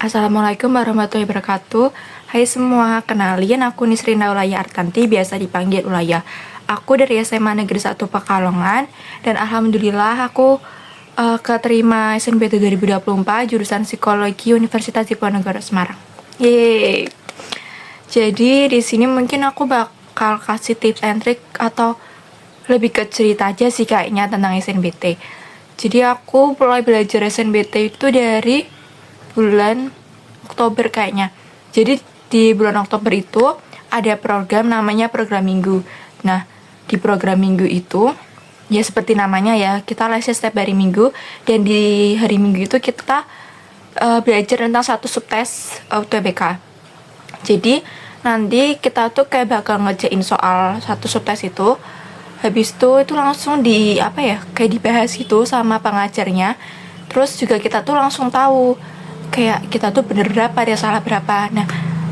Assalamualaikum warahmatullahi wabarakatuh. Hai semua, kenalin aku Nisrina Ulaya Artanti, biasa dipanggil Ulaya. Aku dari SMA Negeri 1 Pekalongan, dan alhamdulillah aku keterima SNBT 2024 jurusan Psikologi Universitas Diponegoro Semarang. Yeay. Jadi di sini mungkin aku bakal kasih tips and trick atau lebih ke cerita aja sih kayaknya tentang SNBT. Jadi aku mulai belajar SNBT itu dari bulan Oktober kayaknya. Jadi di bulan Oktober itu ada program namanya program minggu. Nah, di program minggu itu ya seperti namanya ya, kita lesnya setiap hari minggu, dan di hari minggu itu kita belajar tentang satu subtes UTBK. Jadi nanti kita tuh kayak bakal ngerjain soal satu subtes itu. Habis itu langsung kayak dibahas gitu sama pengajarnya. Terus juga kita tuh langsung tahu kayak kita tuh bener berapa, dia salah berapa. Nah,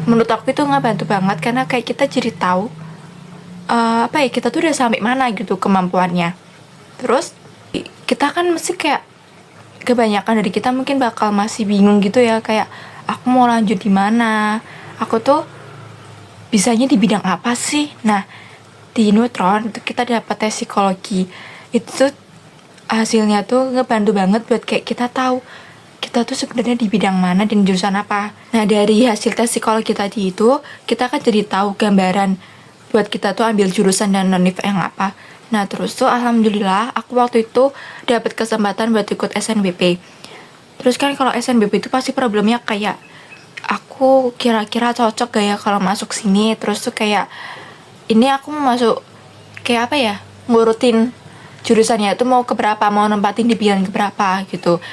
menurut aku itu ngebantu banget karena kayak kita jadi tahu kita tuh udah sampai mana gitu kemampuannya. Terus kita kan mesti kayak kebanyakan dari kita mungkin bakal masih bingung gitu ya, kayak aku mau lanjut di mana, aku tuh bisanya di bidang apa sih. Nah, di Neutron itu kita dapat tes psikologi. Itu tuh hasilnya tuh ngebantu banget buat kayak kita tahu kita tuh sebenarnya di bidang mana dan jurusan apa. Nah, dari hasil tes psikologi tadi itu kita kan jadi tahu gambaran buat kita tuh ambil jurusan dan non-univ yang apa. Nah, terus tuh alhamdulillah aku waktu itu dapat kesempatan buat ikut SNBP. Terus kan kalau SNBP itu pasti problemnya kayak aku kira-kira cocok gak ya kalau masuk sini. Terus tuh kayak ini aku mau masuk kayak ngurutin jurusannya itu mau keberapa, mau nempatin di bidang keberapa gitu.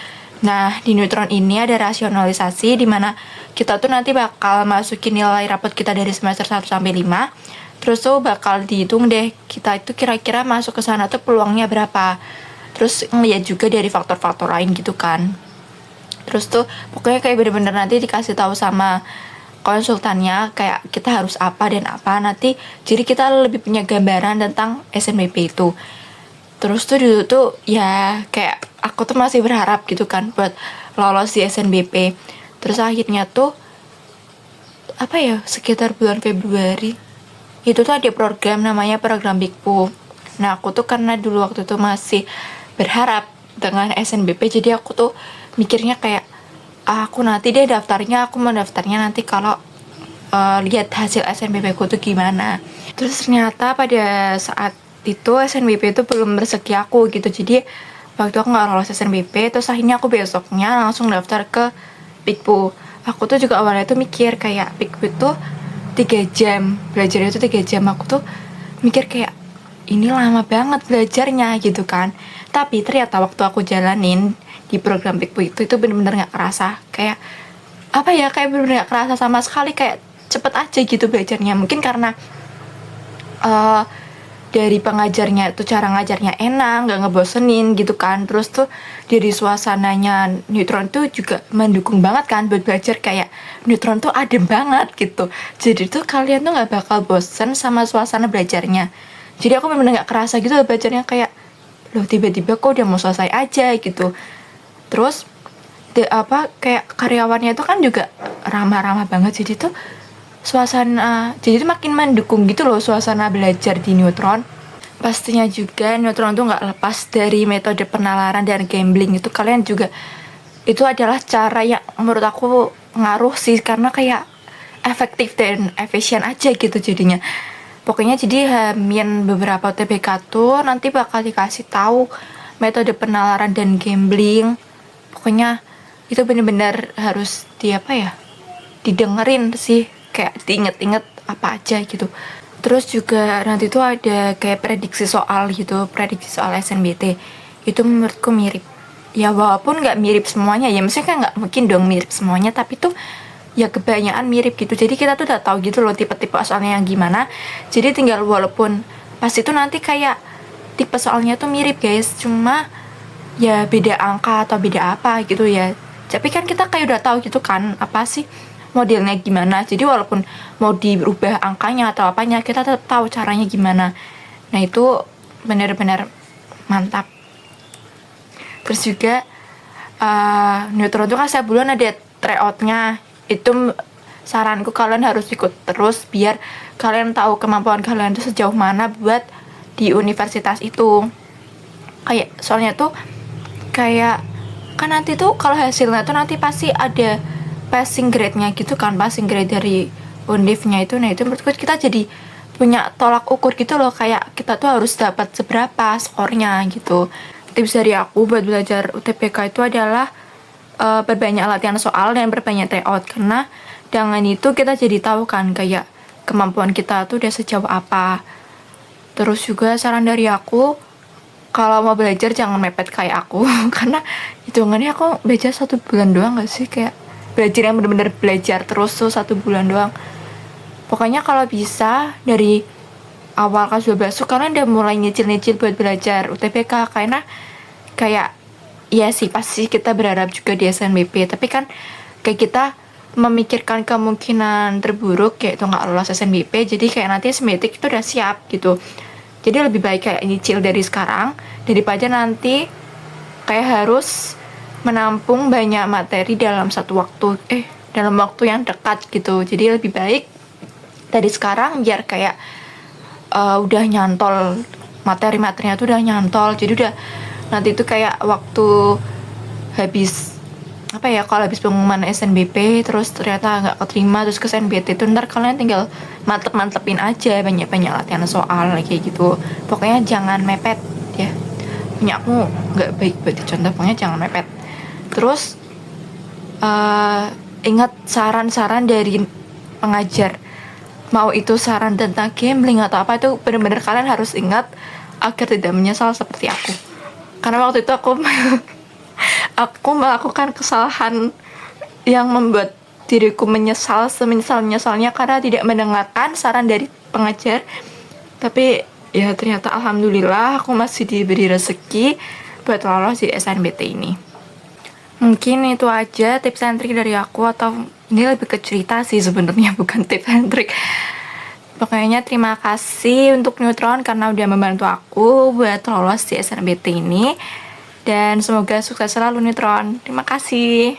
Nah, di Neutron ini ada rasionalisasi di mana kita tuh nanti bakal masukin nilai rapot kita dari semester 1 sampai 5. Terus tuh bakal dihitung deh kita itu kira-kira masuk ke sana tuh peluangnya berapa. Terus ngeliat juga dari faktor-faktor lain gitu kan. Terus tuh pokoknya kayak bener-bener nanti dikasih tahu sama konsultannya kayak kita harus apa dan apa nanti. Jadi kita lebih punya gambaran tentang SNBP itu. Terus tuh dulu tuh ya kayak aku tuh masih berharap gitu kan buat lolos di SNBP. Terus akhirnya tuh sekitar bulan Februari itu tuh ada program namanya program Bigpu. Nah, aku tuh karena dulu waktu itu masih berharap dengan SNBP, jadi aku tuh mikirnya kayak aku nanti deh daftarnya, aku mau daftarnya nanti kalau lihat hasil SNBP ku tuh gimana. Terus ternyata pada saat itu SNBP itu belum rezeki aku gitu, jadi waktu aku nggak lolos SNBP. Terus akhirnya aku besoknya langsung daftar ke Pikpu. Aku tuh juga awalnya tuh mikir kayak Pikpu itu 3 jam belajarnya itu 3 jam. Aku tuh mikir kayak ini lama banget belajarnya gitu kan. Tapi ternyata waktu aku jalanin di program Pikpu itu bener-bener nggak kerasa, kayak kayak bener-bener nggak kerasa sama sekali, kayak cepet aja gitu belajarnya. Mungkin karena dari pengajarnya itu cara ngajarnya enak, nggak ngebosenin gitu kan. Terus tuh dari suasananya Neutron tuh juga mendukung banget kan buat belajar, kayak Neutron tuh adem banget gitu. Jadi tuh kalian tuh nggak bakal bosen sama suasana belajarnya. Jadi aku bener-bener nggak kerasa gitu belajarnya, kayak loh tiba-tiba kok udah mau selesai aja gitu. Terus kayak karyawannya itu kan juga ramah-ramah banget, jadi tuh suasana jadi makin mendukung gitu loh suasana belajar di Neutron. Pastinya juga Neutron tuh nggak lepas dari metode penalaran dan gambling. Itu kalian juga, itu adalah cara yang menurut aku ngaruh sih, karena kayak efektif dan efisien aja gitu jadinya. Pokoknya jadi hamin beberapa UTBK tuh nanti bakal dikasih tahu metode penalaran dan gambling. Pokoknya itu bener-bener harus didengerin sih, kayak diinget-inget apa aja gitu. Terus juga nanti tuh ada kayak prediksi soal SNBT. Itu menurutku mirip. Ya walaupun nggak mirip semuanya ya, maksudnya kan nggak mungkin dong mirip semuanya, tapi tuh ya kebanyakan mirip gitu. Jadi kita tuh udah tahu gitu loh tipe-tipe soalnya yang gimana. Jadi tinggal walaupun pas itu nanti kayak tipe soalnya tuh mirip guys, cuma ya beda angka atau beda apa gitu ya. Tapi kan kita kayak udah tahu gitu kan apa sih modelnya gimana. Jadi walaupun mau dirubah angkanya atau apanya, kita tetap tahu caranya gimana. Nah, itu benar-benar mantap. Terus juga Neutron tuh kan setiap bulan ada tryoutnya. Itu saranku kalian harus ikut terus biar kalian tahu kemampuan kalian tuh sejauh mana buat di universitas itu. Kayak soalnya tuh kayak kan nanti tuh kalau hasilnya tuh nanti pasti ada passing grade-nya gitu kan, passing grade dari undivnya itu. Nah itu menurutku kita jadi punya tolak ukur gitu loh, kayak kita tuh harus dapat seberapa skornya gitu. Tips dari aku buat belajar UTBK itu adalah berbanyak latihan soal dan berbanyak tryout, karena dengan itu kita jadi tahu kan kayak kemampuan kita tuh udah sejauh apa. Terus juga saran dari aku, kalau mau belajar jangan mepet kayak aku karena hitungannya aku belajar 1 bulan doang gak sih, kayak belajar yang bener-bener belajar terus tuh 1 bulan doang. Pokoknya kalau bisa dari awal kelas 12 tuh kalian udah mulai nyicil-nyicil buat belajar UTBK, karena kayak ya sih pasti kita berharap juga di SNBP, tapi kan kayak kita memikirkan kemungkinan terburuk yaitu nggak lolos SNBP, jadi kayak nanti SNBP itu udah siap gitu. Jadi lebih baik kayak nyicil dari sekarang daripada nanti kayak harus menampung banyak materi dalam dalam waktu yang dekat gitu. Jadi lebih baik dari sekarang biar kayak udah nyantol materi-materinya tuh udah nyantol, jadi udah nanti tuh kayak waktu habis kalau habis pengumuman SNBP terus ternyata nggak keterima terus ke SNBT tuh ntar kalian tinggal mantepin aja, banyak-banyak latihan soal kayak gitu. Pokoknya jangan mepet ya, punya aku nggak baik buat dicontoh, pokoknya jangan mepet. Terus ingat saran-saran dari pengajar, mau itu saran tentang gambling atau apa, itu benar-benar kalian harus ingat agar tidak menyesal seperti aku. Karena waktu itu aku melakukan kesalahan yang membuat diriku menyesal semisal-nyesalnya karena tidak mendengarkan saran dari pengajar. Tapi ya ternyata alhamdulillah aku masih diberi rezeki buat lolos di SNBT ini. Mungkin itu aja tips and trik dari aku, atau ini lebih ke cerita sih sebenarnya, bukan tips and trik. Pokoknya terima kasih untuk Neutron karena udah membantu aku buat lolos di SNBT ini. Dan semoga sukses selalu Neutron. Terima kasih.